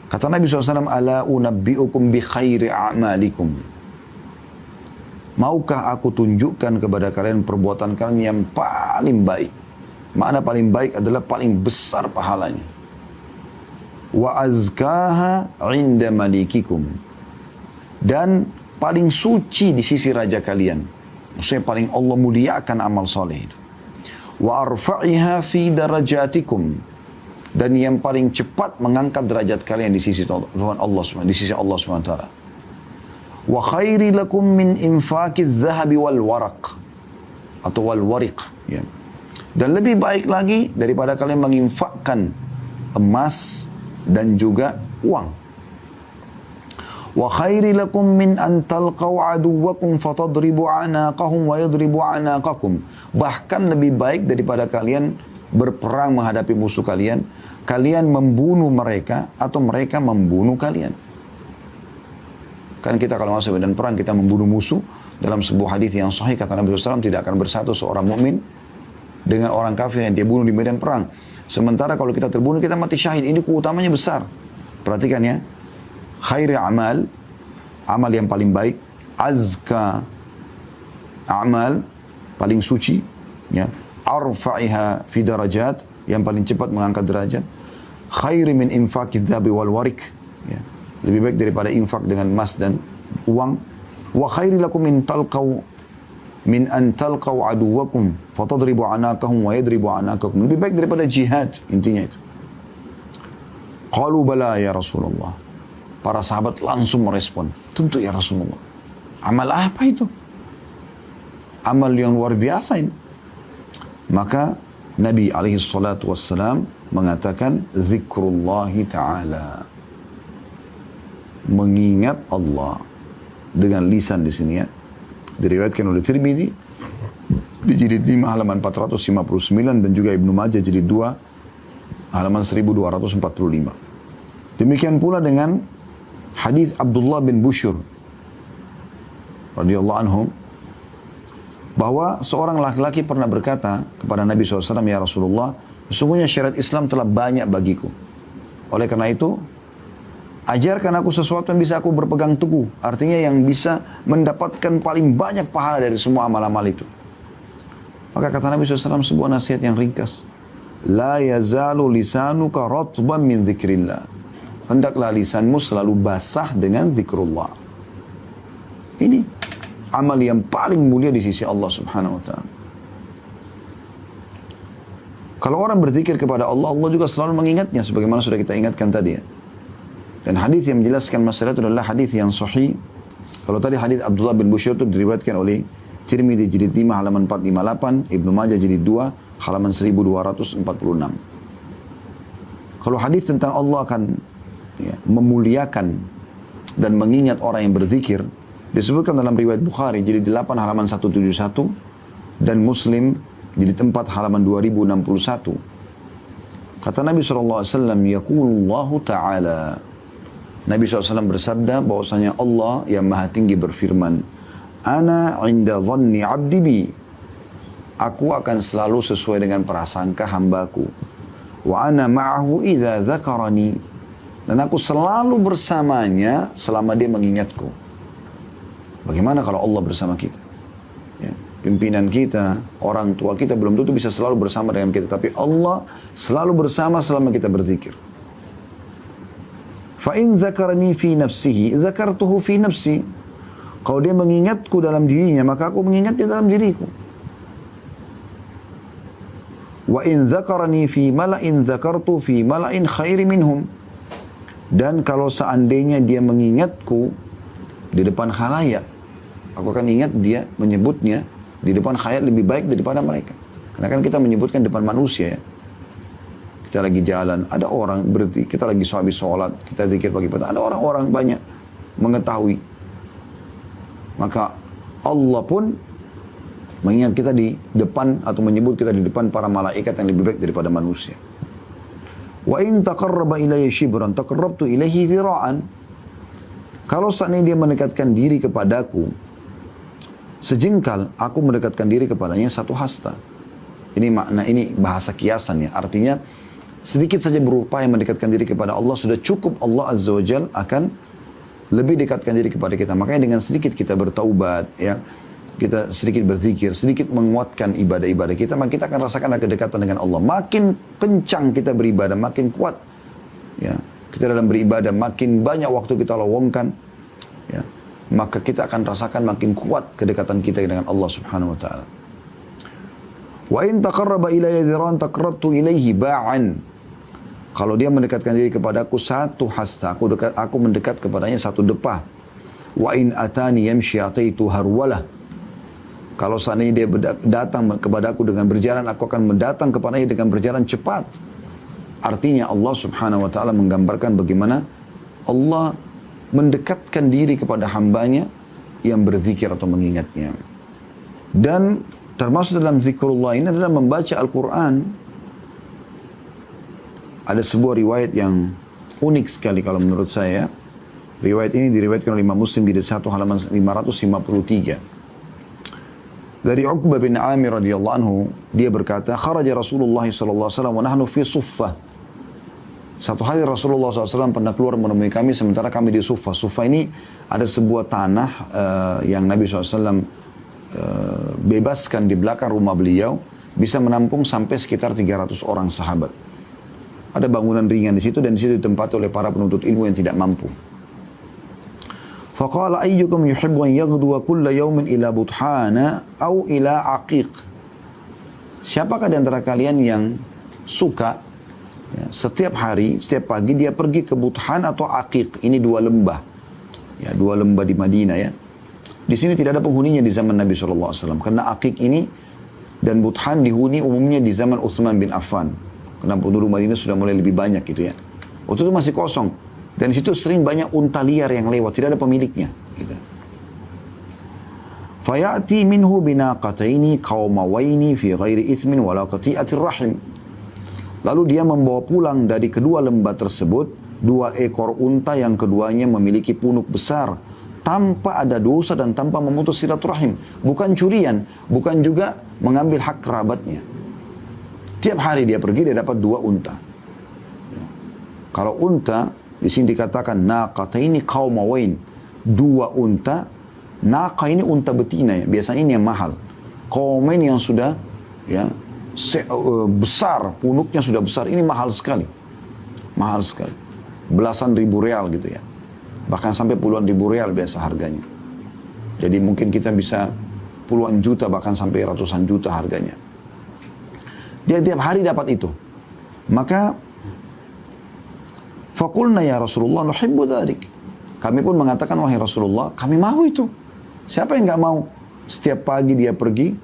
Kata Nabi SAW, ala unabbi'ukum bi khairi a'malikum. Maukah aku tunjukkan kepada kalian perbuatan kalian yang paling baik? Makna paling baik adalah paling besar pahalanya. Wa azkaha inda malikikum. Dan paling suci di sisi raja kalian. Maksudnya paling Allah muliakan amal soleh itu. Wa arfa'iha fi darajatikum. Dan yang paling cepat mengangkat derajat kalian di sisi Tuhan Allah SWT, di sisi Allah SWT. Wa khairi lakum min infaqiz zahabi wal waraq, atau wal wariq, ya. Dan lebih baik lagi daripada kalian menginfakkan emas dan juga uang. Wa khairi lakum min an talqaw aduwakum fatadribu anaqahum wa yadribu anaqakum. Bahkan lebih baik daripada kalian berperang menghadapi musuh kalian, kalian membunuh mereka atau mereka membunuh kalian. Kan kita kalau masuk medan perang kita membunuh musuh, dalam sebuah hadis yang sahih kata Nabi SAW, tidak akan bersatu seorang mukmin dengan orang kafir yang dia bunuh di medan perang. Sementara kalau kita terbunuh kita mati syahid. Ini keutamanya besar. Perhatikan ya. Khairi amal, amal yang paling baik. Azka amal, paling suci, ya. Arfa'iha fi darajat, yang paling cepat mengangkat derajat. Khairi min infaqid dhabi wal warik, ya. Lebih baik daripada infak dengan emas dan uang. Wa khairi lakum min an talqaw aduwakum fatadribu anaqahum wa yadribu anaqakum. Lebih baik daripada jihad, intinya itu. Qalu bala ya Rasulullah. Para sahabat langsung merespon, tentu ya Rasulullah. Amal apa itu? Amal yang luar biasa ini. Maka Nabi SAW mengatakan zikrullahi ta'ala. Mengingat Allah dengan lisan di sini, ya. Diriwayatkan oleh Tirmidzi di jilid 5 halaman 459 dan juga Ibnu Majah jilid 2 halaman 1245. Demikian pula dengan hadis Abdullah bin Bushyr radhiyallahu anhu, bahwa seorang laki-laki pernah berkata kepada Nabi SAW, ya Rasulullah, sesungguhnya syariat Islam telah banyak bagiku. Oleh karena itu, ajarkan aku sesuatu yang bisa aku berpegang teguh. Artinya yang bisa mendapatkan paling banyak pahala dari semua amal-amal itu. Maka kata Nabi SAW sebuah nasihat yang ringkas. La yazalu lisanuka ratban min dzikrillah. Hendaklah lisanmu selalu basah dengan zikrullah. Ini amal yang paling mulia di sisi Allah Subhanahu wa ta'ala. Kalau orang berzikir kepada Allah, Allah juga selalu mengingatnya sebagaimana sudah kita ingatkan tadi, ya. Dan hadis yang menjelaskan masalah itu adalah hadis yang sahih. Kalau tadi hadis Abdullah bin Bushyr itu diriwayatkan oleh Tirmidzi jilid 5 halaman 458, Ibnu Majah jilid 2 halaman 1246. Kalau hadis tentang Allah akan, ya, memuliakan dan mengingat orang yang berzikir, disebutkan dalam riwayat Bukhari jilid 8 halaman 171 dan Muslim jilid 4 halaman 2061. Kata Nabi SAW, yaqulullahu ta'ala, Nabi SAW bersabda bahwasanya Allah yang maha tinggi berfirman, ana inda dhanni abdi bi, aku akan selalu sesuai dengan prasangka hambaku. Wa ana ma'ahu idza dzakarani, dan aku selalu bersamanya selama dia mengingatku. Bagaimana kalau Allah bersama kita? Ya, pimpinan kita, orang tua kita belum tentu bisa selalu bersama dengan kita, tapi Allah selalu bersama selama kita berzikir. Fa in dzakarani fi nafsihi dzakartuhu fi nafsi. Kalau dia mengingatku dalam dirinya, maka aku mengingatnya dalam diriku. Wa in dzakarani fi mala'in dzakartu fi mala'in khairi minhum. Dan kalau seandainya dia mengingatku di depan khalayak, aku akan ingat dia menyebutnya di depan khalayak lebih baik daripada mereka. Karena kan kita menyebutkan depan manusia, ya. Kita lagi jalan, ada orang berhenti, kita lagi habis sholat, kita zikir pagi petang, ada orang-orang banyak mengetahui. Maka Allah pun mengingat kita di depan atau menyebut kita di depan para malaikat yang lebih baik daripada manusia. Wa in taqarraba ilayya shibran taqarrabtu ilayhi dhira'an. Kalau seandainya dia mendekatkan diri kepadaku sejengkal, aku mendekatkan diri kepadanya satu hasta. Ini makna, ini bahasa kiasan, ya. Artinya sedikit saja berupaya mendekatkan diri kepada Allah, sudah cukup Allah Azza wa Jal akan lebih dekatkan diri kepada kita. Makanya dengan sedikit kita bertaubat, ya, kita sedikit berzikir, sedikit menguatkan ibadah-ibadah kita, maka kita akan rasakan kedekatan dengan Allah. Makin kencang kita beribadah, makin kuat, ya, kita dalam beribadah, makin banyak waktu kita lowongkan, ya, maka kita akan rasakan makin kuat kedekatan kita dengan Allah Subhanahu wa taala. Wa in taqarraba ilayya dhiran taqarrabtu ilayhi ba'an. Kalau dia mendekatkan diri kepadaku satu hasta, aku mendekat kepadanya satu depah. Wa in atani yamshi ataitu harwalah. Kalau seandainya dia datang kepadaku dengan berjalan, aku akan mendatang kepadanya dengan berjalan cepat. Artinya Allah Subhanahu wa taala menggambarkan bagaimana Allah mendekatkan diri kepada hambanya yang berzikir atau mengingatnya. Dan termasuk dalam zikrullah ini adalah membaca Al-Quran. Ada sebuah riwayat yang unik sekali kalau menurut saya. Riwayat ini diriwayatkan oleh Imam Muslim di 1 halaman 553. Dari Uqbah bin Amir radhiyallahu anhu, dia berkata, kharaja Rasulullah sallallahu alaihi wasallam wa nahnu fi suffah. Satu hari Rasulullah SAW pernah keluar menemui kami sementara kami di Suffah. Suffah ini ada sebuah tanah yang Nabi SAW bebaskan di belakang rumah beliau, bisa menampung sampai sekitar 300 orang sahabat. Ada bangunan ringan di situ dan di situ ditempati oleh para penuntut ilmu yang tidak mampu. Faqala ayyukum yuhibbu an yaghduwa kulla yawmin ila buthana aw ila aqiq. Siapakah di antara kalian yang suka, ya, setiap hari, setiap pagi dia pergi ke Buthan atau Aqiq. Ini dua lembah. Ya, dua lembah di Madinah, ya. Di sini tidak ada penghuninya di zaman Nabi SAW. Karena Aqiq ini dan Buthan dihuni umumnya di zaman Uthman bin Affan. Karena penduduk Madinah sudah mulai lebih banyak gitu, ya. Waktu itu masih kosong. Dan di situ sering banyak unta liar yang lewat. Tidak ada pemiliknya. Gitu. Fayati minhu binaqataini qawmawaini fi ghairi ithmin wala qati'atir rahim. Lalu dia membawa pulang dari kedua lembah tersebut 2 ekor unta yang keduanya memiliki punuk besar tanpa ada dosa dan tanpa memutus silaturahim. Bukan curian, bukan juga mengambil hak kerabatnya. Tiap hari dia pergi, dia dapat 2 unta. Ya. Kalau unta, di sini dikatakan naqataini qaumawain, 2 unta. Naqa ini unta betina, ya. Biasanya ini yang mahal. Qaumain yang sudah, ya, besar, punuknya sudah besar, ini mahal sekali. Mahal sekali. Belasan ribu real gitu, ya. Bahkan sampai puluhan ribu real biasa harganya. Jadi mungkin kita bisa puluhan juta, bahkan sampai ratusan juta harganya. Dia tiap hari dapat itu. Maka faqulna ya Rasulullah nuhibbu dzalik. Kami pun mengatakan, wahai Rasulullah, kami mau itu. Siapa yang enggak mau? Setiap pagi dia pergi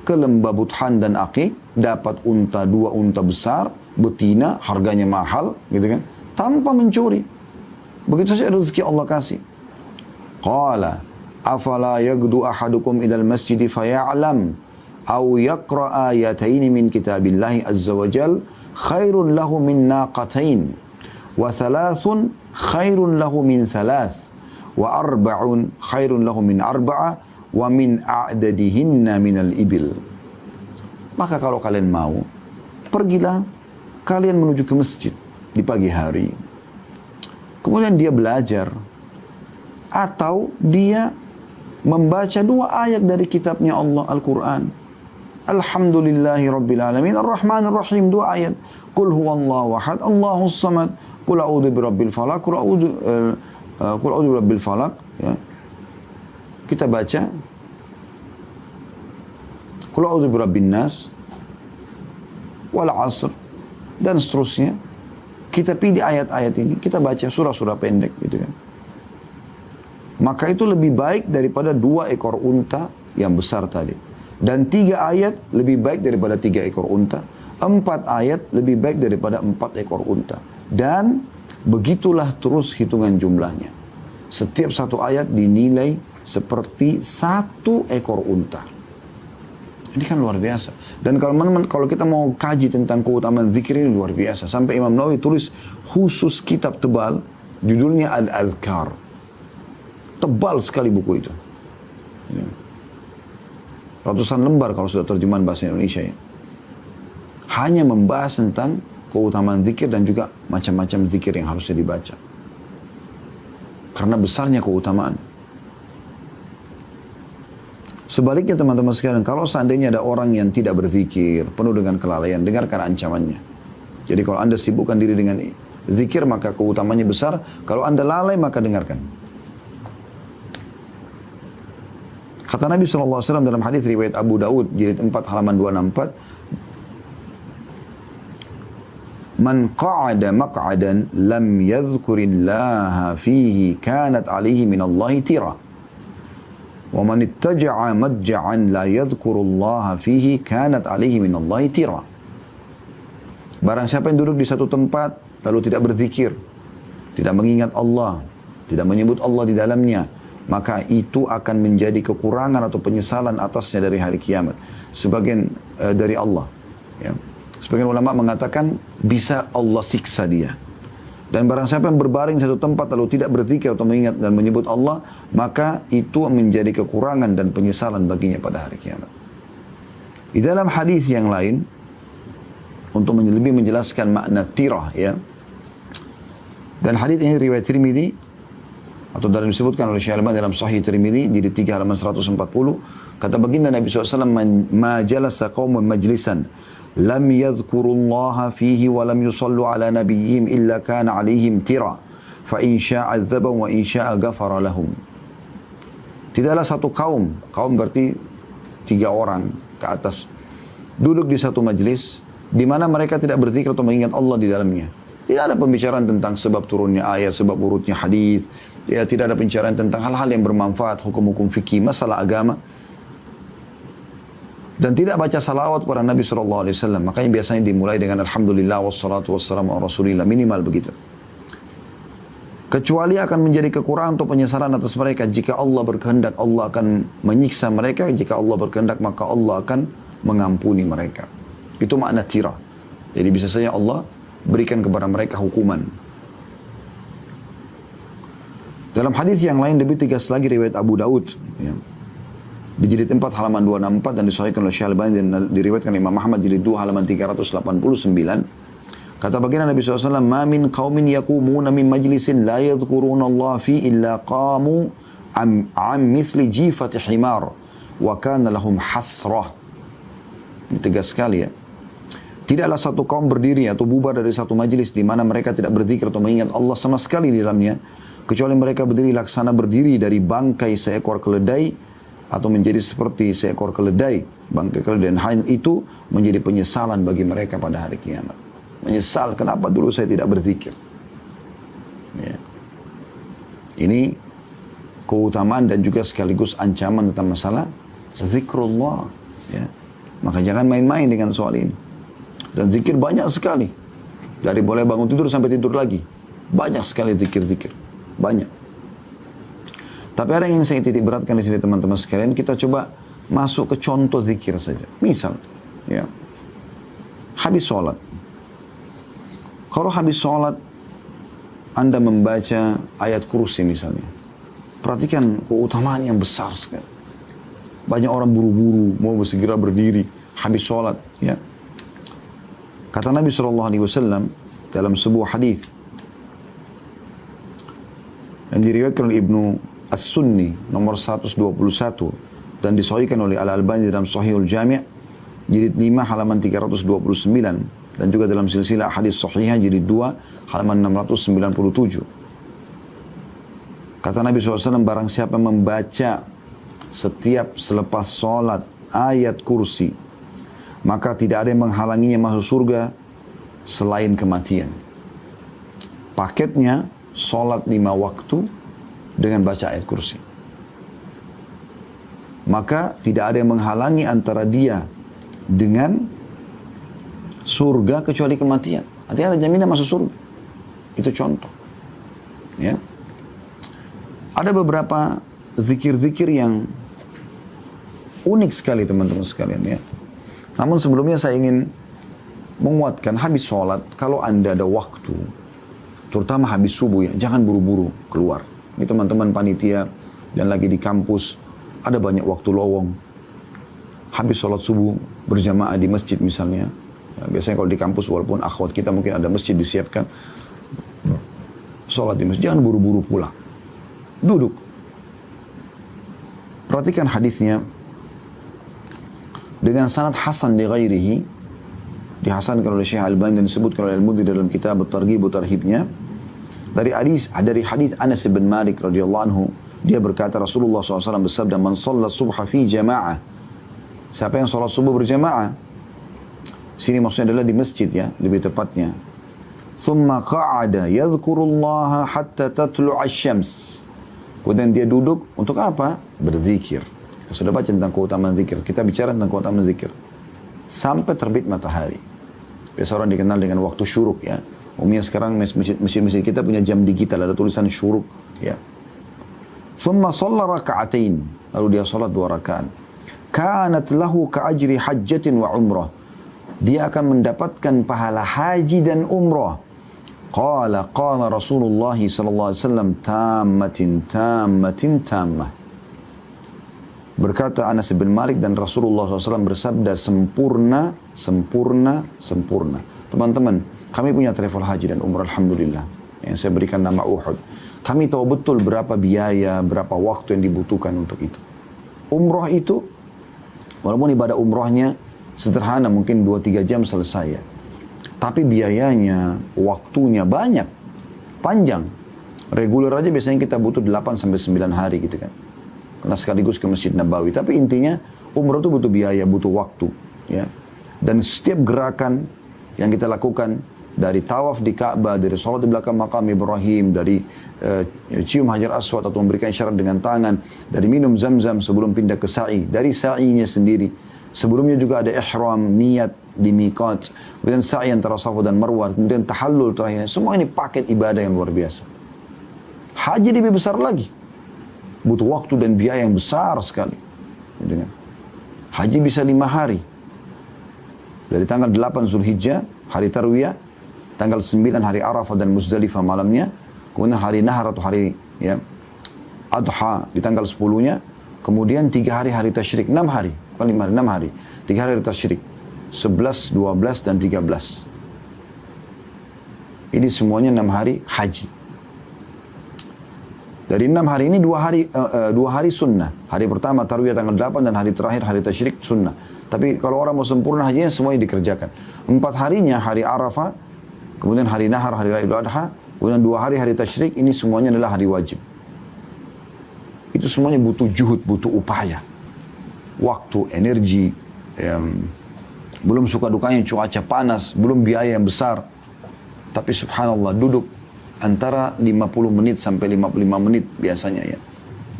ke lembah Buthan dan Aqiq, dapat unta, 2 unta besar, betina, harganya mahal, gitu kan, tanpa mencuri. Begitu saja rezeki Allah kasih. Qala, afala yagdu ahadukum ilal masjidi faya'lam, aw yaqra ayataini min kitabillahi azza wa jal, khairun lahu min naqatain, wa thalathun khairun lahu min thalath, wa arba'un khairun lahu min arba'a, wa min a'dadihinna minal ibil. Maka kalau kalian mau, pergilah kalian menuju ke masjid di pagi hari. Kemudian dia belajar. Atau dia membaca 2 ayat dari kitabnya Allah, Al-Quran. Alhamdulillahi Rabbil Alamin, Ar-Rahman Ar-Rahim, 2 ayat. Qul huwallahu ahad, Allahus samad, Qul a'udhu birabbil falak, Qul a'udhu birabbil falak. Ya. Kita baca Qul a'udzu birabbin nas wal 'asr dan seterusnya. Kita pilih ayat-ayat ini, kita baca surah-surah pendek gitu kan. Maka itu lebih baik daripada 2 ekor unta yang besar tadi. Dan 3 ayat lebih baik daripada 3 ekor unta. 4 ayat lebih baik daripada 4 ekor unta. Dan begitulah terus hitungan jumlahnya. Setiap 1 ayat dinilai seperti 1 ekor unta. Ini kan luar biasa. Dan kalau kita mau kaji tentang keutamaan zikir ini luar biasa. Sampai Imam Nawawi tulis khusus kitab tebal, judulnya Al-Adhkar. Tebal sekali buku itu. Ya. Ratusan lembar kalau sudah terjemahan bahasa Indonesia, ya. Hanya membahas tentang keutamaan zikir dan juga macam-macam zikir yang harusnya dibaca. Karena besarnya keutamaan. Sebaliknya teman-teman sekalian, kalau seandainya ada orang yang tidak berzikir, penuh dengan kelalaian, dengarkan ancamannya. Jadi kalau Anda sibukkan diri dengan zikir, maka keutamanya besar. Kalau Anda lalai, maka dengarkan. Kata Nabi SAW dalam hadis riwayat Abu Daud, jilid 4 halaman 264, Man qa'ada maq'adan lam yadhkurillaha fihi kanat alihi minallahi tira. Wa man ittaja'a madja'an la yadhkurullaha fihi kanat alihi minallahi tira. Barang siapa yang duduk di satu tempat lalu tidak berzikir, tidak mengingat Allah, tidak menyebut Allah di dalamnya, maka itu akan menjadi kekurangan atau penyesalan atasnya dari hari kiamat. Sebagian dari Allah. Ya. Sebagian ulama mengatakan bisa Allah siksa dia. Dan barang siapa yang berbaring di satu tempat lalu tidak berzikir atau mengingat dan menyebut Allah, maka itu menjadi kekurangan dan penyesalan baginya pada hari kiamat. Di dalam hadis yang lain, untuk lebih menjelaskan makna tirah, ya. Dan hadis ini riwayat Tirmidzi, atau dalam disebutkan oleh Syekh Al-Albani dalam Sahih Tirmidzi, di 3 halaman 140, kata baginda Nabi SAW, ma jalasa qaumun majlisan lam yadhkurullaha fihi wa lam yusallu ala nabiyyihim illa kana alaihim tira fa in syaa adzabahum wa in syaa ghafara lahum. Tidaklah satu kaum berarti 3 orang ke atas, duduk di satu majlis di mana mereka tidak berzikir atau mengingat Allah di dalamnya. Tidak ada pembicaraan tentang sebab turunnya ayat, sebab urutnya hadis, ya, tidak ada pembicaraan tentang hal-hal yang bermanfaat, hukum-hukum fikih, masalah agama. Dan tidak baca salawat kepada Nabi SAW. Makanya biasanya dimulai dengan Alhamdulillah wassalatu wassalamu ala Rasulillah. Minimal begitu. Kecuali akan menjadi kekurangan atau penyesalan atas mereka. Jika Allah berkehendak, Allah akan menyiksa mereka. Jika Allah berkehendak, maka Allah akan mengampuni mereka. Itu makna tira. Jadi bisa saja Allah berikan kepada mereka hukuman. Dalam hadis yang lain lebih tegas lagi riwayat Abu Daud, ya, di jilid 4 halaman 264 dan disahihkan oleh Syekh Al-Albani dan diriwayatkan Imam Ahmad jilid 2 halaman 389. Kata baginda Nabi SAW, ma min qaumin yaqumuna min majlisin la yadhkuruna Allah fi illa qamu am mithli jifati himar wa kana lahum hasrah. Ini tegas sekali, ya. Tidaklah satu kaum berdiri atau bubar dari satu majlis di mana mereka tidak berzikir atau mengingat Allah sama sekali di dalamnya, kecuali mereka berdiri laksana berdiri dari bangkai seekor keledai, atau menjadi seperti seekor keledai, bangkai keledai, dan hal itu menjadi penyesalan bagi mereka pada hari kiamat. Menyesal, kenapa dulu saya tidak berzikir. Ya. Ini keutamaan dan juga sekaligus ancaman tentang masalah zikrullah. Ya. Maka jangan main-main dengan soal ini. Dan zikir banyak sekali. Dari mulai bangun tidur sampai tidur lagi. Banyak sekali zikir-zikir. Banyak. Tapi ada yang ingin saya titik beratkan di sini teman-teman sekalian. Kita coba masuk ke contoh zikir saja. Misal, ya, habis sholat. Kalau habis sholat, Anda membaca ayat kursi misalnya. Perhatikan keutamaan yang besar sekali. Banyak orang buru-buru, mau segera berdiri, habis sholat. Ya. Kata Nabi SAW dalam sebuah hadis yang diriwayatkan oleh Ibnu As-Sunni nomor 121 dan disahihkan oleh Al-Albani dalam Sahihul Jami' jilid 5 halaman 329 dan juga dalam silsilah hadis sahihah jilid 2 halaman 697. Kata Nabi SAW, barang siapa membaca setiap selepas sholat ayat kursi, maka tidak ada yang menghalanginya masuk surga selain kematian. Paketnya sholat 5 waktu dengan baca ayat kursi. Maka tidak ada yang menghalangi antara dia dengan surga kecuali kematian. Artinya ada jaminan masuk surga. Itu contoh. Ya. Ada beberapa zikir-zikir yang unik sekali teman-teman sekalian, ya. Namun sebelumnya saya ingin menguatkan habis sholat, kalau Anda ada waktu, terutama habis subuh, ya, jangan buru-buru keluar. Ini teman-teman panitia dan lagi di kampus, ada banyak waktu lowong. Habis sholat subuh berjamaah di masjid misalnya, Nah, biasanya kalau di kampus walaupun akhwat kita mungkin ada masjid disiapkan, sholat di masjid, jangan buru-buru pulang. Duduk. Perhatikan hadisnya. Dengan sanad hasan di ghairihi, dihasankan oleh Syekh Al-Albani dan disebutkan oleh Al-Mudhi dalam kitab At-Targhib wa Tarhibnya. Dari hadis Anas bin Malik radhiyallahu anhu, dia berkata Rasulullah SAW bersabda, "Man shalla subha fi jama'ah." Siapa yang sholat subuh berjamaah? Sini maksudnya adalah di masjid ya, lebih tepatnya. Thumma qa'ada yadhkurullaha hatta tatlu'a asy-syams. Kemudian dia duduk untuk apa? Berzikir. Kita sudah baca tentang keutamaan zikir. Kita bicara tentang keutamaan zikir. Sampai terbit matahari. Biasa orang dikenal dengan waktu syuruk ya. Umumnya sekarang masjid-masjid kita punya jam digital, ada tulisan syuruk ya. Thumma shalla raka'atain. Lalu dia salat 2 rakaat. Kanat lahu ka'ajri hajjatin wa umrah. Dia akan mendapatkan pahala haji dan umrah. Qala Rasulullah sallallahu alaihi wasallam tammah. Berkata Anas bin Malik dan Rasulullah SAW bersabda sempurna. Teman-teman, kami punya travel haji dan umrah alhamdulillah. Yang saya berikan nama Uhud. Kami tahu betul berapa biaya, berapa waktu yang dibutuhkan untuk itu. Umrah itu, walaupun ibadah umrahnya sederhana, mungkin 2-3 jam selesai ya. Tapi biayanya, waktunya banyak, panjang. Reguler aja biasanya kita butuh 8-9 hari gitu kan. Karena sekaligus ke Masjid Nabawi. Tapi intinya umrah itu butuh biaya, butuh waktu. Ya. Dan setiap gerakan yang kita lakukan, dari tawaf di Ka'bah, dari sholat di belakang makam Ibrahim, dari cium hajar aswad atau memberikan isyarat dengan tangan, dari minum zam-zam sebelum pindah ke sa'i, dari sa'inya sendiri. Sebelumnya juga ada ihram, niat di miqat, kemudian sa'i antara Safa dan Marwah, kemudian tahallul terakhir. Semua ini paket ibadah yang luar biasa. Haji lebih besar lagi. Butuh waktu dan biaya yang besar sekali. Haji bisa 5 hari. Dari tanggal 8 Zulhijjah, hari Tarwiyah, tanggal 9 hari Arafah dan Muzdalifah malamnya, kemudian hari Nahar atau hari ya, Adha di tanggal 10-nya, kemudian 3 hari hari Tasyrik, 6 hari, bukan 5 hari, 6 hari, 3 hari hari Tasyrik, 11, 12, dan 13. Ini semuanya 6 hari haji. Dari 6 hari ini 2 hari sunnah. Hari pertama Tarwiyah tanggal 8 dan hari terakhir hari Tasyrik sunnah. Tapi kalau orang mau sempurna hajinya semuanya dikerjakan. 4 harinya hari Arafah, kemudian hari Nahar, hari Idul Adha, kemudian 2 hari hari Tasyrik, ini semuanya adalah hari wajib. Itu semuanya butuh juhud, butuh upaya. Waktu, energi, belum suka dukanya cuaca panas, belum biaya yang besar. Tapi subhanallah duduk antara 50 menit sampai 55 menit biasanya ya.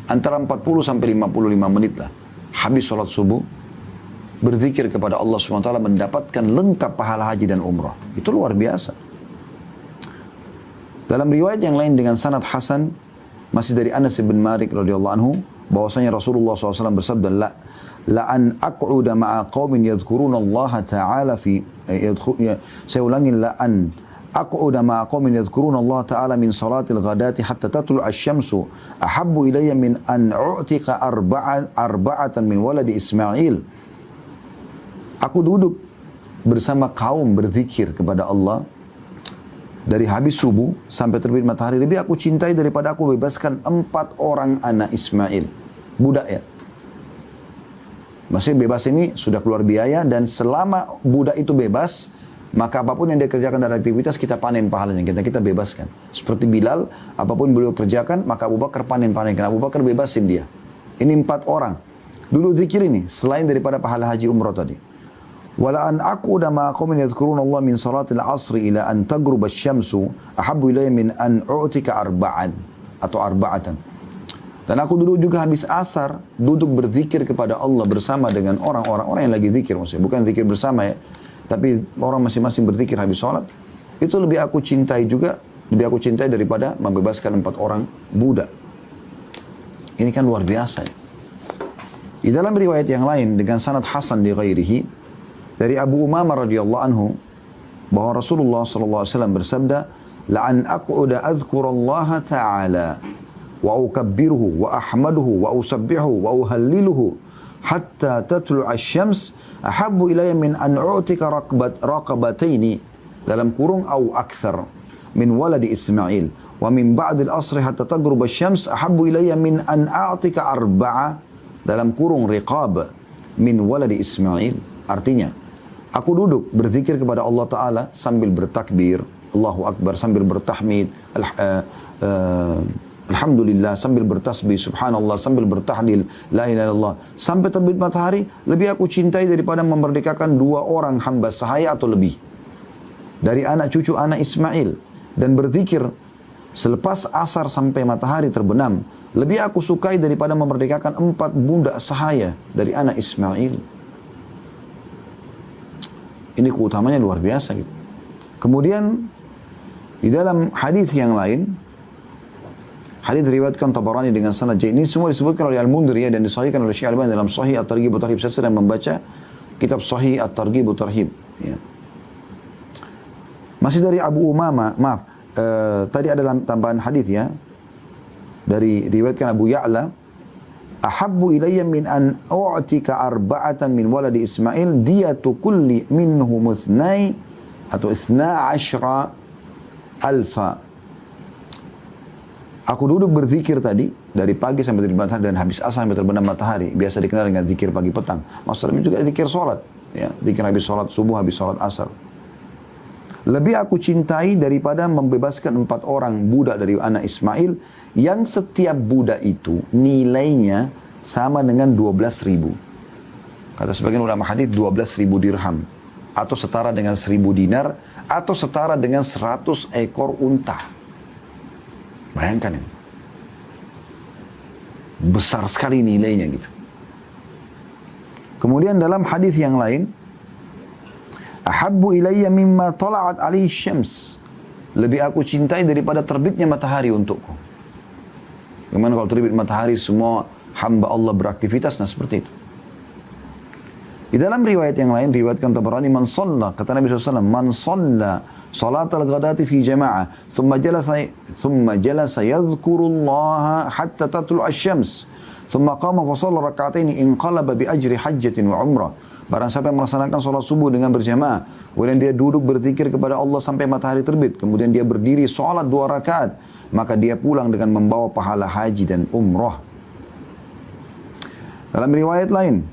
Antara 40 sampai 55 menit lah. Habis sholat subuh, berzikir kepada Allah SWT, mendapatkan lengkap pahala haji dan umrah. Itu luar biasa. Dalam riwayat yang lain dengan sanad hasan, masih dari Anas bin Malik radhiyallahu anhu, bahwasanya Rasulullah SAW bersabda, la an aq'uda ma'a qaumin yadhkuruna Allah ta'ala fi saya ulangi, la an aq'uda ma'a qaumin yadhkuruna Allah ta'ala min salatil ghadati hatta tatlu'a asy-syamsu ahabbu ilayya min an u'tika arba'atan min waladi Ismail. Aku duduk bersama kaum berzikir kepada Allah dari habis subuh sampai terbit matahari, lebih aku cintai daripada aku bebaskan 4 orang anak Ismail, budak ya. Maksudnya bebas ini sudah keluar biaya, dan selama budak itu bebas, maka apapun yang dia kerjakan dari aktivitas, kita panen pahalanya, kita bebaskan. Seperti Bilal, apapun beliau kerjakan, maka Abu Bakar panen, karena Abu Bakar bebasin dia. Ini 4 orang. Dulu zikir ini, selain daripada pahala haji umrah tadi. Wala an aquda ma qaumin yadhkuruna Allah min salatil asri ila an taghruba asy-syamsu ahabbu ilayya min an u'tika arba'atan. Dan aku dulu juga habis asar duduk berzikir kepada Allah bersama dengan orang yang lagi zikir, maksudnya bukan zikir bersama ya, tapi orang masing-masing berzikir habis sholat. Itu lebih aku cintai daripada membebaskan 4 orang budak. Ini kan luar biasa ya. Di dalam riwayat yang lain dengan sanad hasan di ghairihi, dari Abu Umamah radhiyallahu anhu, bahwa Rasulullah sallallahu alaihi wasallam bersabda, la an aq'uda adhkurallaha ta'ala wa ukabbiruhu wa ahmaduhu wa usabbihu wa uhalliluhu hatta tatlu'a asy-syams ahabbu ilayya min an u'tika raqabataini dalam kurung au akthar min waladi Ismail wa min ba'd al-asr hatta taghrub asy-syams ahabbu ilayya min an a'tika arba'a dalam kurung riqab min waladi Ismail. Artinya, aku duduk berzikir kepada Allah Ta'ala sambil bertakbir, Allahu Akbar, sambil bertahmid, Alhamdulillah, sambil bertasbih, Subhanallah, sambil bertahlil, La ilaha illallah, sampai terbit matahari, lebih aku cintai daripada memerdekakan 2 orang hamba sahaya atau lebih dari anak cucu anak Ismail, dan berzikir selepas asar sampai matahari terbenam, lebih aku sukai daripada memerdekakan 4 budak sahaya dari anak Ismail. Ini keutamanya luar biasa gitu. Kemudian di dalam hadis yang lain, hadis diriwayatkan Tabarani dengan sanad jayyid. Ini semua disebutkan oleh Al-Mundhiri dan disahihkan oleh Syekh Al-Albani dalam Sahih At-Targhib wa Tarhib. Saya sedang membaca kitab Sahih At-Targhib wa Tarhib. Ya. Masih dari Abu Umama, tadi ada tambahan hadis ya. Dari riwayatkan Abu Ya'la, ahabbu ilayya min an u'tika arba'atan min waladi Ismail diyatu kulli minhum ithnai atau 12 alfa. Aku duduk berzikir tadi dari pagi sampai terbit matahari dan habis asar sampai terbenam matahari. Biasa dikenal dengan zikir pagi petang. Maksudnya juga zikir solat. Ya, zikir habis solat subuh, habis solat asar. Lebih aku cintai daripada membebaskan 4 orang budak dari anak Ismail yang setiap budak itu nilainya sama dengan 12.000. Kata sebagian ulama hadis 12.000 dirham atau setara dengan 1.000 dinar atau setara dengan 100 ekor unta. Bayangkan ini. Besar sekali nilainya gitu. Kemudian dalam hadis yang lain, ahabbu ilayya mimma tala'at alaihi syams. Lebih aku cintai daripada terbitnya matahari untukku. Bagaimana kalau terbit matahari semua hamba Allah beraktivitas, nah seperti itu. Di dalam riwayat yang lain, riwayatkan Tabarani, man shalla, kata Nabi SAW, man shalla salat al-ghadati fi jama'ah, thumma jalasa yadhkurullaha hatta tatlu' asy-syams, thumma qama fa shalla rak'ataini inqalaba bi ajri hajjatin wa umrah. Barang siapa yang melaksanakan sholat subuh dengan berjamaah, kemudian dia duduk berzikir kepada Allah sampai matahari terbit, kemudian dia berdiri sholat 2 rakaat, maka dia pulang dengan membawa pahala haji dan umrah. Dalam riwayat lain,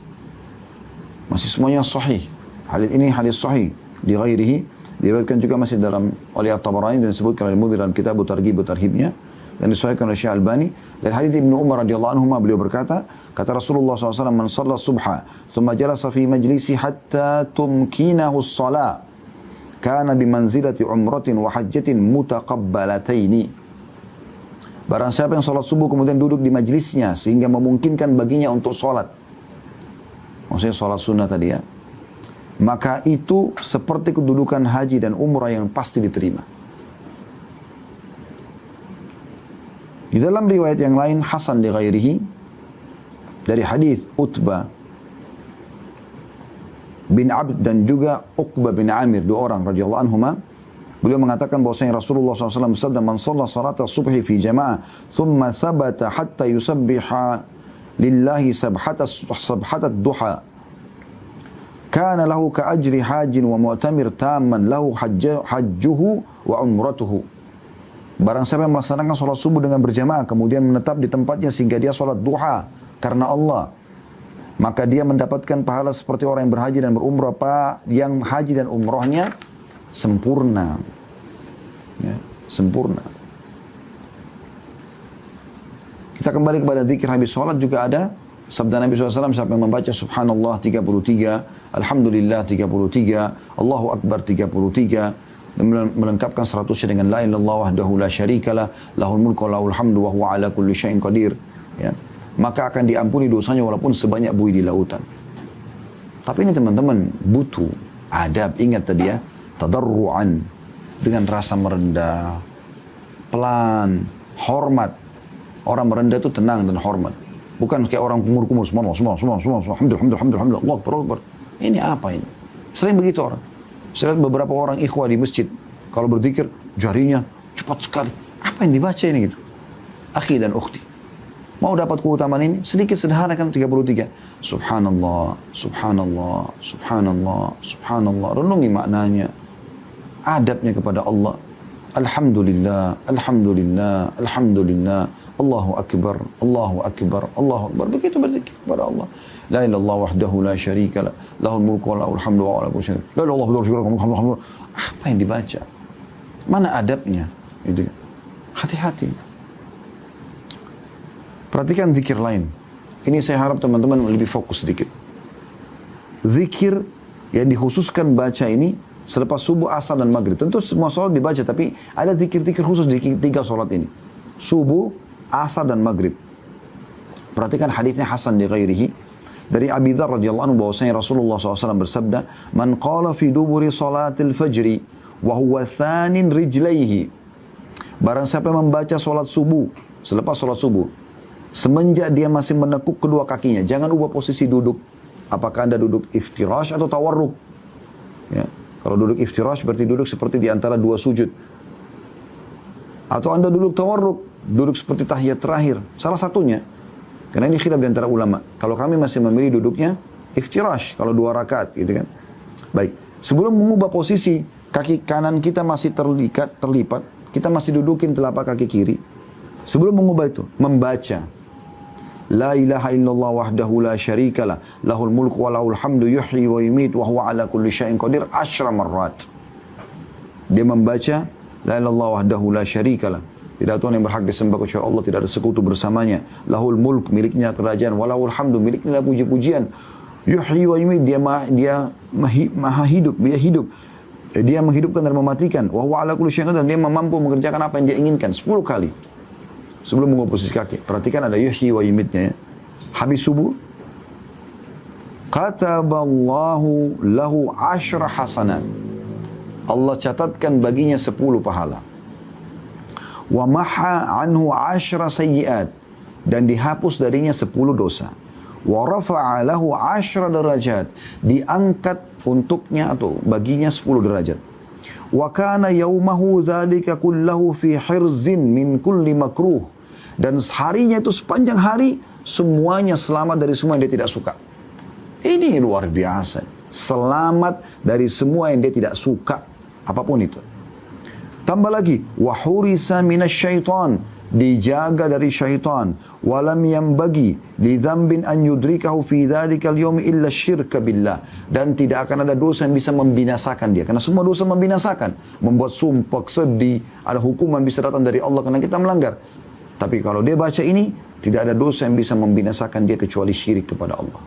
masih semuanya sahih. Hadis ini hadis sahih di ghairihi, diriwayatkan juga masih dalam oleh At-Tabarani dan disebutkan oleh Mundhir dalam kitab Targhib wa Tarhibnya, dan disahihkan oleh Syekh Albani. Dan hadis Ibnu Umar radhiyallahu anhu, beliau berkata, kata Rasulullah SAW, man shalla subha thumma jalasa fi majlisi hatta tumkinahu as-salah kana bimanzilati umratin wa hajjatin mutaqabbalataini. Barang siapa yang salat subuh kemudian duduk di majlisnya sehingga memungkinkan baginya untuk salat, maksudnya salat sunnah tadi ya, maka itu seperti kedudukan haji dan umrah yang pasti diterima. Di dalam riwayat yang lain, Hasan di ghairihi, dari hadis Utbah bin Abd dan juga Uqbah bin Amir, 2 orang radhiyallahu anhuma, beliau mengatakan bahwasanya Rasulullah SAW bersabda, man shalla salata subhi fi jama'ah thumma thabata hatta yusabbiha lillahi sabhatat duha kana lahu ka ajri hajin wa mu'tamir tamman lahu hajjuhu wa umratuhu. Barang siapa yang melaksanakan sholat subuh dengan berjamaah, kemudian menetap di tempatnya sehingga dia sholat duha karena Allah, maka dia mendapatkan pahala seperti orang yang berhaji dan berumrah, yang haji dan umrahnya sempurna. Ya, sempurna. Kita kembali kepada zikir habis sholat juga ada. Sabda Nabi SAW, siapa yang membaca Subhanallah 33, Alhamdulillah 33, Allahu Akbar 33, melengkapkan 100 dengan la ilaha illallah wahdahu la syarikalah lahul mulku wa lahul hamdu wa huwa ala kulli syai'in qadir, ya, maka akan diampuni dosanya walaupun sebanyak buih di lautan. Tapi ini teman-teman butuh adab, ingat tadi ya, tadarruan, dengan rasa merendah, pelan, hormat. Orang merendah itu tenang dan hormat, bukan kayak orang kumur-kumur semua alhamdulillah Allah akbar. Ini apa ini? Sering begitu orang. Saya lihat beberapa orang ikhwah di masjid, kalau berzikir jarinya cepat sekali. Apa yang dibaca ini gitu? Akhi dan ukhti, Mau dapat keutamaan ini, sedikit sederhanakan 33. Subhanallah, subhanallah, subhanallah, subhanallah. Renungi maknanya, adabnya kepada Allah. Alhamdulillah, alhamdulillah, alhamdulillah. Allahu akbar, Allahu akbar, Allahu akbar. Begitu berzikir kepada Allah. La ilallah wahdahu la syarika la, lahul mulku wa lahul hamdu wa ala kulli syai'in. La ilallah wahdahu la syarika la. Apa yang dibaca? Mana adabnya? Itu. Hati-hati. Perhatikan zikir lain. Ini saya harap teman-teman lebih fokus sedikit. Zikir yang dikhususkan baca ini selepas subuh, asar, dan maghrib. Tentu semua sholat dibaca, tapi ada zikir-zikir khusus di 3 sholat ini. Subuh, asar, dan maghrib. Perhatikan hadisnya Hasan di ghairihi. Dari Abi Dzar radhiyallahu anhu bahwasanya Rasulullah SAW bersabda, "Man qala fi duburi salatil fajri wa huwa thanin rijlaihi." Barang siapa yang membaca sholat subuh, selepas sholat subuh, semenjak dia masih menekuk kedua kakinya, jangan ubah posisi duduk. Apakah Anda duduk iftirash atau tawarruk? Ya. Kalau duduk iftirash berarti duduk seperti di antara 2 sujud. Atau Anda duduk tawarruk, duduk seperti tahiyat terakhir. Salah satunya. Karena ini khilaf di antara ulama. Kalau kami masih memilih duduknya iftirash, kalau 2 rakaat gitu kan. Baik, sebelum mengubah posisi, kaki kanan kita masih terlipat, kita masih dudukin telapak kaki kiri. Sebelum mengubah itu, membaca La ilaha illallah wahdahu la syarikalah, lahul mulku wa lahul hamdu yuhyi wa yumit wa huwa ala kulli syai'in qadir 10 marrat. Dia membaca La ilaha illallah wahdahu la syarikalah, tidak Tuhan yang berhak disembah kecuali Allah, tidak ada sekutu bersamanya. Lahul mulk, miliknya kerajaan, wa lahul hamdu, miliknya puji-pujian. Yuhyi wa yumit, dia maha hidup, dia hidup. Dia menghidupkan dan mematikan. Wa huwa ala kulli syai'in qadir, dan dia mampu mengerjakan apa yang dia inginkan 10 kali. Sebelum mengubah posisi kaki. Perhatikan ada yuhyi wa yumitnya ya. Habis subuh. Kataballahu lahu 10 hasanat. Allah catatkan baginya 10 pahala. Wa maha anhu 10 sayyiat. Dan dihapus darinya 10 dosa. Wa rafa'a lahu 10 derajat. Diangkat untuknya atau baginya 10 derajat. Wa kana yaumahu dzalika kullahu fi hirzin min kulli makruh, dan harinya itu sepanjang hari semuanya selamat dari semua yang dia tidak suka. Ini luar biasa. Selamat dari semua yang dia tidak suka, apapun itu. Tambah lagi, wa hurisa minasyaitan, dijaga dari syaitan. Walam yanbaghi lidzambin an yudrikahu fi dzalikal yaumi illa syirka billah, dan tidak akan ada dosa yang bisa membinasakan dia, karena semua dosa membinasakan, membuat sumpah, sedih, ada hukuman bisa datang dari Allah karena kita melanggar. Tapi kalau dia baca ini, tidak ada dosa yang bisa membinasakan dia kecuali syirik kepada Allah.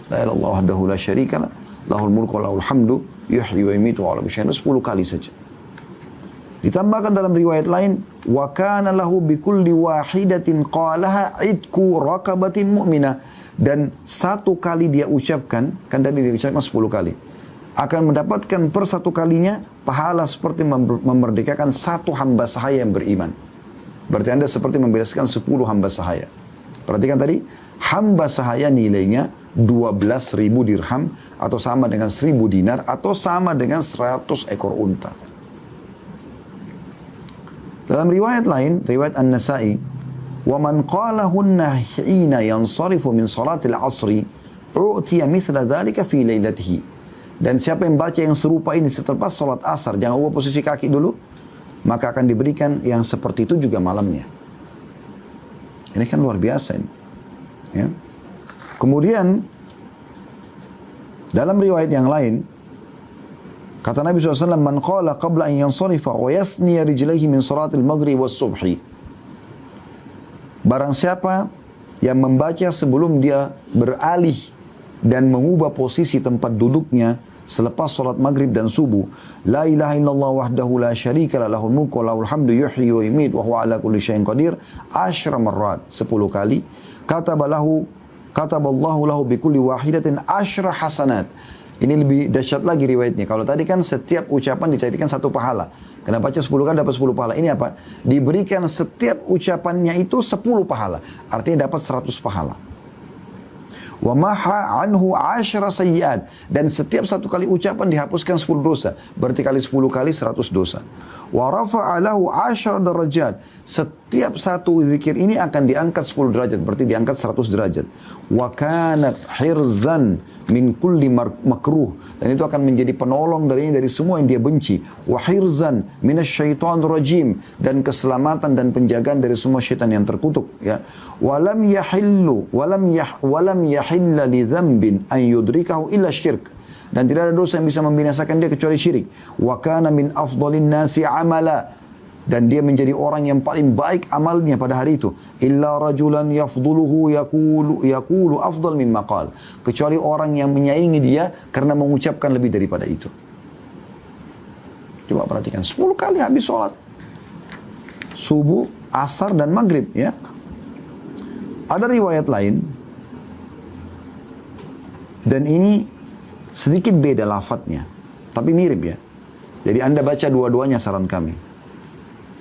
La ilaha illallah wahdahu la syarikalah, lahul mulku wa lahul hamdu yuhyi wa yumiitu wa ala kulli syai'in, 10 kali saja. Ditambahkan dalam riwayat lain, wa kana lahu bikulli wahidatin qalaha idku raqabatin mu'minah, dan 1 kali dia ucapkan, kan tadi dia ucapkan 10 kali, akan mendapatkan per 1 kalinya pahala seperti memerdekakan 1 hamba sahaya yang beriman. Berarti Anda seperti membebaskan 10 hamba sahaya. Perhatikan tadi, hamba sahaya nilainya 12.000 dirham, atau sama dengan 1.000 dinar, atau sama dengan 100 ekor unta. Dalam riwayat lain, riwayat An-Nasa'i, wa man qalahunna hina yansarifu min salatil asri u'tiya mithla dhalika fi lailatihi. Dan siapa yang baca yang serupa ini setelah salat asar, jangan ubah posisi kaki dulu, maka akan diberikan yang seperti itu juga malamnya. Ini kan luar biasa ini. Ya. Kemudian dalam riwayat yang lain, kata Nabi SAW, man qala qabla an yansarifa wa yathniya rijlaihi min salatil maghrib was subhi. Barang siapa yang membaca sebelum dia beralih dan mengubah posisi tempat duduknya selepas salat maghrib dan subuh, la ilaha illallah wahdahu la syarika lah, lahul mulku wa lahul hamdu yuhyi wa yumiit wa huwa ala kulli syai'in qadir 10 marrat, 10 kali. Kataballahu lahu bikulli wahidatin 10 hasanat. Ini lebih dahsyat lagi riwayatnya. Kalau tadi kan setiap ucapan dicatatkan 1 pahala. Kena baca 10 kali dapat 10 pahala. Ini apa? Diberikan setiap ucapannya itu 10 pahala. Artinya dapat 100 pahala. Wa maha anhu 10 sayyiat, dan setiap 1 kali ucapan dihapuskan 10 dosa. Berarti kali 10 kali 100 dosa. Wa rafa'a lahu 10 derajat. Setiap satu zikir ini akan diangkat 10 derajat, berarti diangkat 100 derajat. Wa kanat hirzan min kulli makruh, dan itu akan menjadi penolong dari semua yang dia benci. Wa hirzan minasyaitonir rajim, dan keselamatan dan penjagaan dari semua syaitan yang terkutuk, ya. Walam yahilla li dzambin an yudrikahu illa syirk, dan tidak ada dosa yang bisa membinasakan dia kecuali syirik. Wa kana min afdhalin nasi amala, dan dia menjadi orang yang paling baik amalnya pada hari itu. Illa rajulan yafduluhu yaqulu afdal mimma qal, kecuali orang yang menyaingi dia karena mengucapkan lebih daripada itu. Coba perhatikan, 10 kali habis sholat subuh, asar, dan maghrib, ya. Ada riwayat lain, dan ini sedikit beda lafadznya, tapi mirip, ya. Jadi Anda baca dua-duanya, saran kami.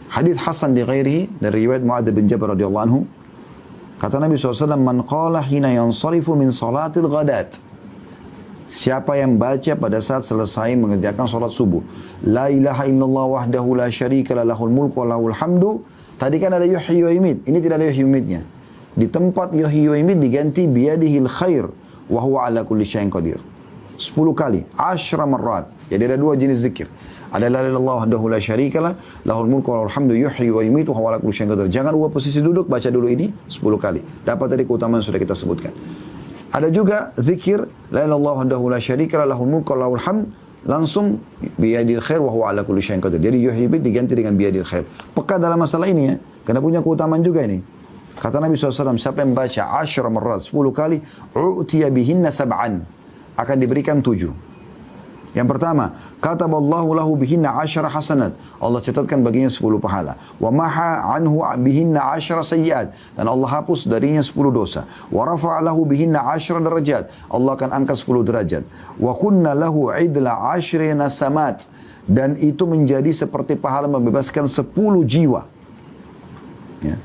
Hadits Hasan di ghairihi dari riwayat Mu'adz bin Jabal radhiyallahu anhu, kata Nabi SAW, man qala hina yansarifu min salatil ghadat, siapa yang baca pada saat selesai mengerjakan salat subuh, la ilaha illallah wahdahu la syarika la lahul mulku wa lahul hamdu. Tadi kan ada yuhyi wa yumit, ini tidak ada yuhyi wa yumitnya. Di tempat yuhyi wa yumit diganti biyadihil khair wa huwa ala kulli syai'in qadir. 10 kali, 10 marrat. Jadi ada 2 jenis zikir. Ada la ilaha illallah wahdahu la syarikalah lahul mulku wa lahul hamdu yuhyi wa yumiitu wa huwa ala kulli syai'in qadir. Jangan ubah posisi duduk, baca dulu ini 10 kali. Dapat tadi keutamaan sudah kita sebutkan. Ada juga zikir la ilaha illallah wahdahu la syarikalah lahul mulku wa lahul hamdu, langsung biyadil khair wa huwa ala kulli syai'in qadir. Jadi yuhyi diganti dengan biyadil khair. Peka dalam masalah ini, ya, karena punya keutamaan juga ini. Kata Nabi SAW, siapa yang baca 10 marrat 10 kali, u'tiya bihinna sab'an, akan diberikan 7. Yang pertama, kataballahu lahu bihinna 10 hasanat, Allah catatkan baginya 10 pahala. Wa maha anhu bihinna 10 sayyiat, dan Allah hapus darinya 10 dosa. Wa rafa'a lahu bihinna 10 derajat, Allah akan angkat 10 derajat. Wa kunna lahu idla 10 nasamat, dan itu menjadi seperti pahala membebaskan 10 jiwa. Ya.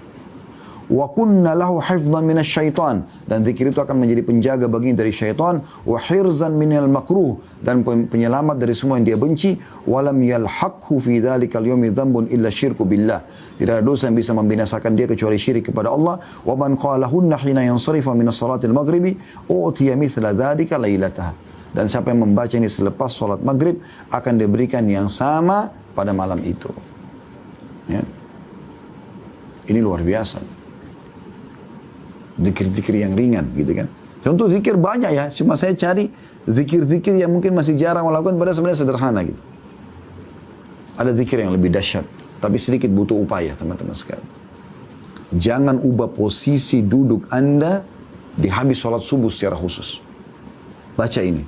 Wa kunna lahu hifdhan minasyaitan, dan zikir itu akan menjadi penjaga baginya dari syaitan. Wa hirzan minal makruh, dan penyelamat dari semua yang dia benci. Walam yalhaqhu fi dzalikal yaumi dzambun illa syirku billah, tidak ada dosa yang bisa membinasakan dia kecuali syirik kepada Allah. Wa man qalahunna hina yansarifa min salatil maghribi utiya mithla dzalika lailataha, dan siapa yang membaca ini selepas salat maghrib akan diberikan yang sama pada malam itu, ya. Ini luar biasa. Zikir-zikir yang ringan, gitu kan. Contoh zikir banyak, ya, cuma saya cari zikir-zikir yang mungkin masih jarang melakukan, padahal sebenarnya sederhana, gitu. Ada zikir yang lebih dahsyat, tapi sedikit butuh upaya, teman-teman sekalian. Jangan ubah posisi duduk Anda di habis sholat subuh secara khusus. Baca ini.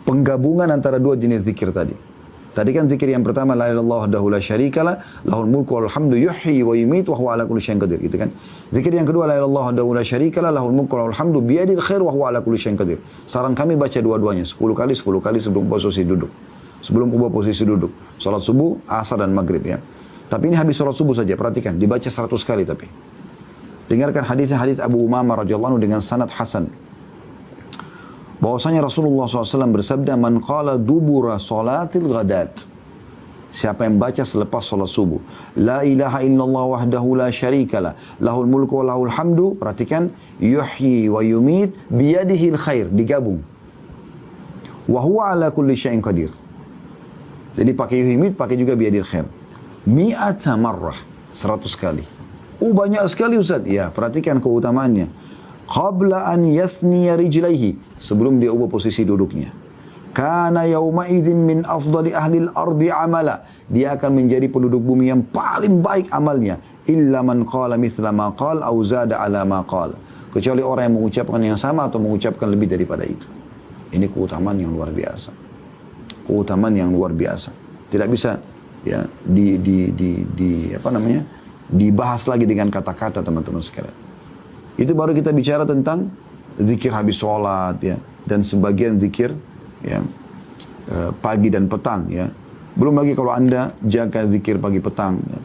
Penggabungan antara 2 jenis zikir tadi. Tadi kan zikir yang pertama la ilaha illallah wahdahu la syarikalah lahul mulku wa lahul hamdu yuhyi wa yumiitu wa huwa ala kulli syai'in qadir, gitu kan. Zikir yang kedua la ilaha illallah wahdahu la syarikalah lahul mulku wa lahul hamdu biyadil khair wa huwa ala kulli syai'in qadir. Saran kami baca dua-duanya 10 kali sebelum posisi duduk. Sebelum ubah posisi duduk. Salat subuh, asar, dan maghrib, ya. Tapi ini habis salat subuh saja, perhatikan, dibaca 100 kali tapi. Dengarkan hadis Abu Umamah radhiyallahu anhu dengan sanad hasan. Bahwasanya Rasulullah SAW bersabda, man qala dubura salatil ghadat, siapa yang baca selepas salat subuh, la ilaha illallah wahdahu la syarikalah lahul mulku wa lahul hamdu, perhatikan, yuhyi wa yumit biyadihil khair, digabung, wa huwa ala kulli syai'in qadir. Jadi pakai yuhyi yumit, pakai juga biyadihil khair, mi'ata marrah, 100 kali. Banyak sekali, Ustaz. Ya, perhatikan keutamaannya. Qabla an yathniya rijlaihi, sebelum dia ubah posisi duduknya. Kana yawma idzin min afdali ahlil ardi amala, dia akan menjadi penduduk bumi yang paling baik amalnya. Illa man qala mithla ma qala aw zada ala ma qala, kecuali orang yang mengucapkan yang sama atau mengucapkan lebih daripada itu. Ini keutamaan yang luar biasa. Keutamaan yang luar biasa. Tidak bisa, ya, dibahas lagi dengan kata-kata, teman-teman sekalian. Itu baru kita bicara tentang zikir habis sholat, ya, dan sebagian zikir, ya, pagi dan petang, ya. Belum lagi kalau Anda jaga zikir pagi petang, ya.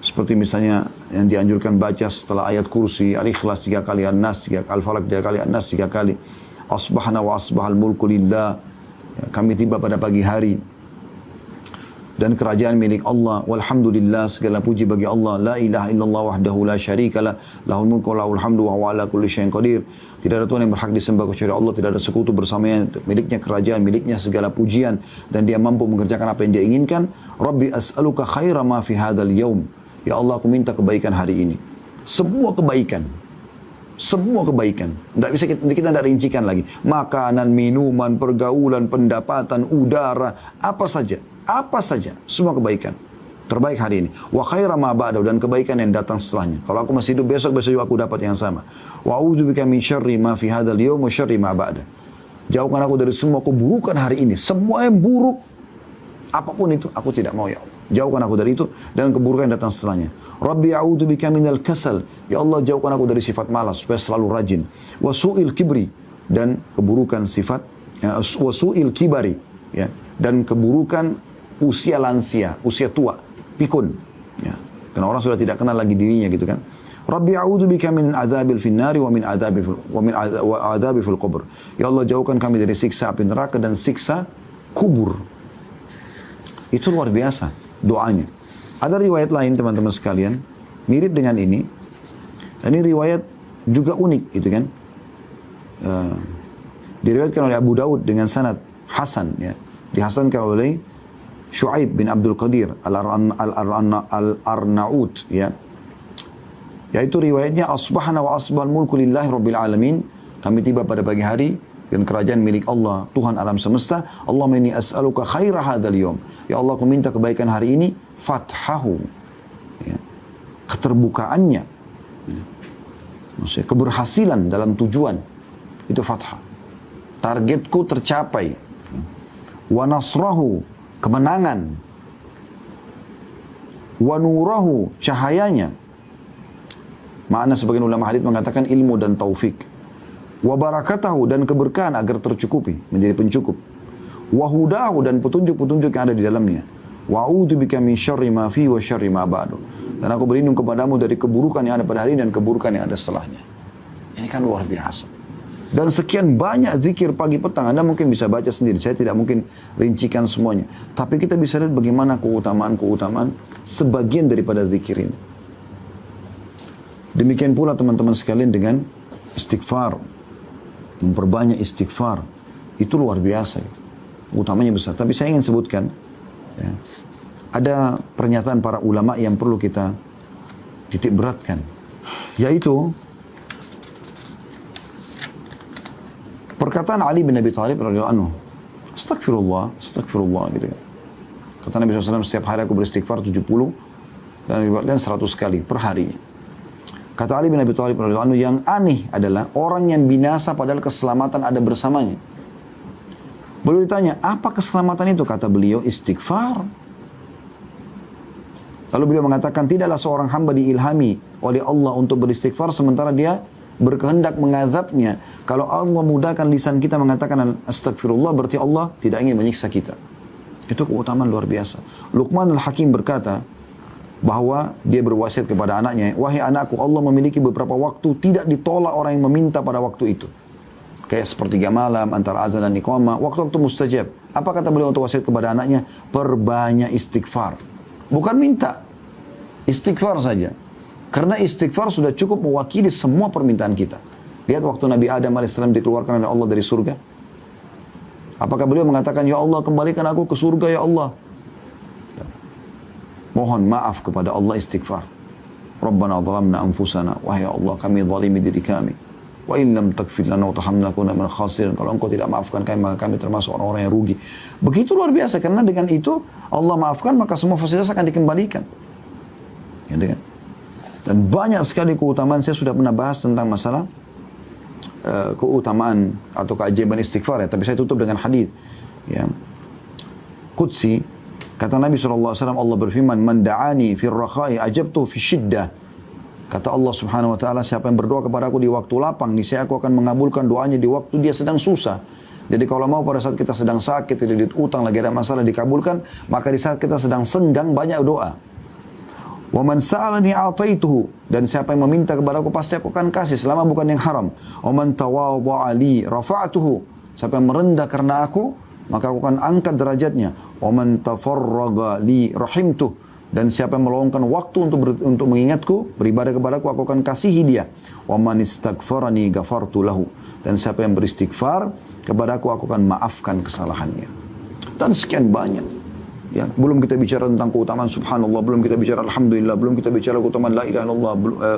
Seperti misalnya yang dianjurkan baca setelah ayat kursi, Al-Ikhlas 3 kali, An-Nas 3 kali, Al-Falaq 3 kali, An-Nas 3 kali. Asbahna wa asbahal mulku lillah, ya, kami tiba pada pagi hari. dan kerajaan milik Allah. Walhamdulillah, segala puji bagi Allah. La ilaha illallah wahdahu la syarikalah, lahul mulku wa lahul hamdu wa huwa ala kulli syai'in qadir. Tidak ada Tuhan yang berhak disembah kecuali Allah, tidak ada sekutu bersamanya, miliknya kerajaan, miliknya segala pujian, dan dia mampu mengerjakan apa yang dia inginkan. Rabbi as'aluka khaira ma fi hadzal yaum. Ya Allah, aku minta kebaikan hari ini. Semua kebaikan. Semua kebaikan. Tidak bisa kita tidak rincikan lagi. Makanan, minuman, pergaulan, pendapatan, udara, apa saja. Apa saja. Semua kebaikan. Terbaik hari ini. Wa khaira ma ba'dahu, dan kebaikan yang datang setelahnya. Kalau aku masih hidup besok juga aku dapat yang sama. Wa a'udzubika min syarri ma fi hadzal yaum wa syarri ma ba'da. Jauhkan aku dari semua keburukan hari ini. Semua yang buruk, apapun itu, aku tidak mau ya Allah. Jauhkan aku dari itu dan keburukan yang datang setelahnya. Rabbi a'udzubika minal kasal. Ya Allah, jauhkan aku dari sifat malas supaya selalu rajin. Wa su'il kibri, dan keburukan sifat wa su'il kibari, ya, dan keburukan usia lansia, usia tua, pikun, ya. Karena orang sudah tidak kenal lagi dirinya gitu kan. Rabbi a'udzubika min adzabil finnari wa min adzabi fil qubur. Ya Allah, jauhkan kami dari siksa api neraka dan siksa kubur. Itu luar biasa doanya. Ada riwayat lain teman-teman sekalian, mirip dengan ini. Dan ini riwayat juga unik gitu kan. Diriwayatkan oleh Abu Daud dengan sanad hasan, ya. Dihasankan oleh Syu'aib bin Abdul Qadir al-Arnaut, ya. Yaitu riwayatnya, asbahana wa asbahal mulku lillahi rabbil alamin. Kami tiba pada pagi hari dan kerajaan milik Allah, Tuhan alam semesta. Allahumma inni as'aluka khaira hadzal yawm. Ya Allah, aku minta kebaikan hari ini, fathahu, ya, keterbukaannya, ya. Maksudnya keberhasilan dalam tujuan, itu fathah. Targetku tercapai, ya. Wa nasrahu, kemenangan. Wa nurahu, cahayanya. Makna sebagian ulama hadits mengatakan ilmu dan taufik. Wa barakatahu, dan keberkahan agar tercukupi, menjadi pencukup. Wa hudahu, dan petunjuk-petunjuk yang ada di dalamnya. Wa a'udzubika min syarri ma fi wa syarri ma ba'du. Dan aku berlindung kepadamu dari keburukan yang ada pada hari ini dan keburukan yang ada setelahnya. Ini kan luar biasa. Dan sekian banyak zikir pagi petang. Anda mungkin bisa baca sendiri. Saya tidak mungkin rincikan semuanya. Tapi kita bisa lihat bagaimana keutamaan-keutamaan sebagian daripada zikir ini. Demikian pula teman-teman sekalian dengan istighfar. Memperbanyak istighfar. Itu luar biasa. Utamanya besar. Tapi saya ingin sebutkan, ya, ada pernyataan para ulama yang perlu kita titik beratkan. Yaitu perkataan Ali bin Abi Thalib radhiyallahu anhu. Astagfirullah, astagfirullah gitu kan. Kata Nabi SAW, setiap hari aku beristighfar 70 dan 100 kali per harinya. Kata Ali bin Abi Thalib radhiyallahu anhu, yang aneh adalah orang yang binasa padahal keselamatan ada bersamanya. Beliau ditanya, apa keselamatan itu? Kata beliau, istighfar. Lalu beliau mengatakan, tidaklah seorang hamba diilhami oleh Allah untuk beristighfar sementara dia berkehendak mengazabnya. Kalau Allah mudahkan lisan kita mengatakan astagfirullah, berarti Allah tidak ingin menyiksa kita. Itu keutamaan luar biasa. Luqman al-Hakim berkata bahwa dia berwasiat kepada anaknya, wahai anakku, Allah memiliki beberapa waktu tidak ditolak orang yang meminta pada waktu itu. Kayak sepertiga malam, antara azan dan iqamah, waktu-waktu mustajab. Apa kata beliau untuk wasiat kepada anaknya? Perbanyak istighfar. Bukan minta, istighfar saja. Karena istighfar sudah cukup mewakili semua permintaan kita. Lihat waktu Nabi Adam AS dikeluarkan oleh Allah dari surga. Apakah beliau mengatakan, ya Allah, kembalikan aku ke surga ya Allah? Mohon maaf kepada Allah, istighfar. Rabbana zalamna anfusana, wahai Allah, kami zalimi diri kami. Wa in lam taghfir lana wa tarhamna kunna minal khasirin. Kalau engkau tidak maafkan kami, maka kami termasuk orang-orang yang rugi. Begitu luar biasa, karena dengan itu Allah maafkan, maka semua fasilitas akan dikembalikan. Ya, kan? Dan banyak sekali keutamaan. Saya sudah pernah bahas tentang masalah keutamaan atau keajaiban istighfar, ya. Tapi saya tutup dengan hadis, ya, Qudsi. Kata Nabi SAW, Allah berfirman, man da'ani fir rakhai ajabtu fi syiddah. Kata Allah Subhanahu wa taala, siapa yang berdoa kepada aku di waktu lapang, niscaya aku akan mengabulkan doanya di waktu dia sedang susah. Jadi kalau mau pada saat kita sedang sakit, tidak utang, lagi ada masalah dikabulkan, maka di saat kita sedang senggang banyak doa. Wa man sa'alani a'taituhu, dan siapa yang meminta kepada aku pasti aku akan kasih selama bukan yang haram. Wa man tawadha'a li rafa'tuhu, siapa yang merendah karena aku, maka aku akan angkat derajatnya. Wa man tafarraga li rahimtuh, dan siapa yang meluangkan waktu untuk mengingatku, beribadah kepadaku, aku akan kasihi dia. Wa man istaghfarani ghafartu lahu, dan siapa yang beristighfar kepadaku, aku akan maafkan kesalahannya. Dan sekian banyak. Ya, belum kita bicara tentang keutamaan subhanallah, belum kita bicara alhamdulillah, belum kita bicara keutamaan la ilaha illallah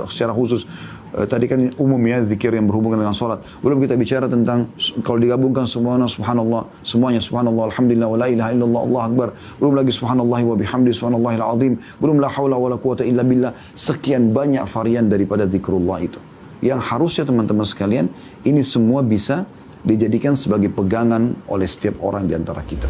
secara khusus. Tadi kan umum ya, zikir yang berhubungan dengan salat. Belum kita bicara tentang kalau digabungkan semuanya subhanallah, semuanya subhanallah, alhamdulillah, wa la ilaha illallah, Allah akbar. Belum lagi subhanallah wa bihamdi subhanallahil azim. Belum la haula wa la quwata illa billah. Sekian banyak varian daripada zikrullah itu. Yang harusnya teman-teman sekalian, ini semua bisa dijadikan sebagai pegangan oleh setiap orang di antara kita.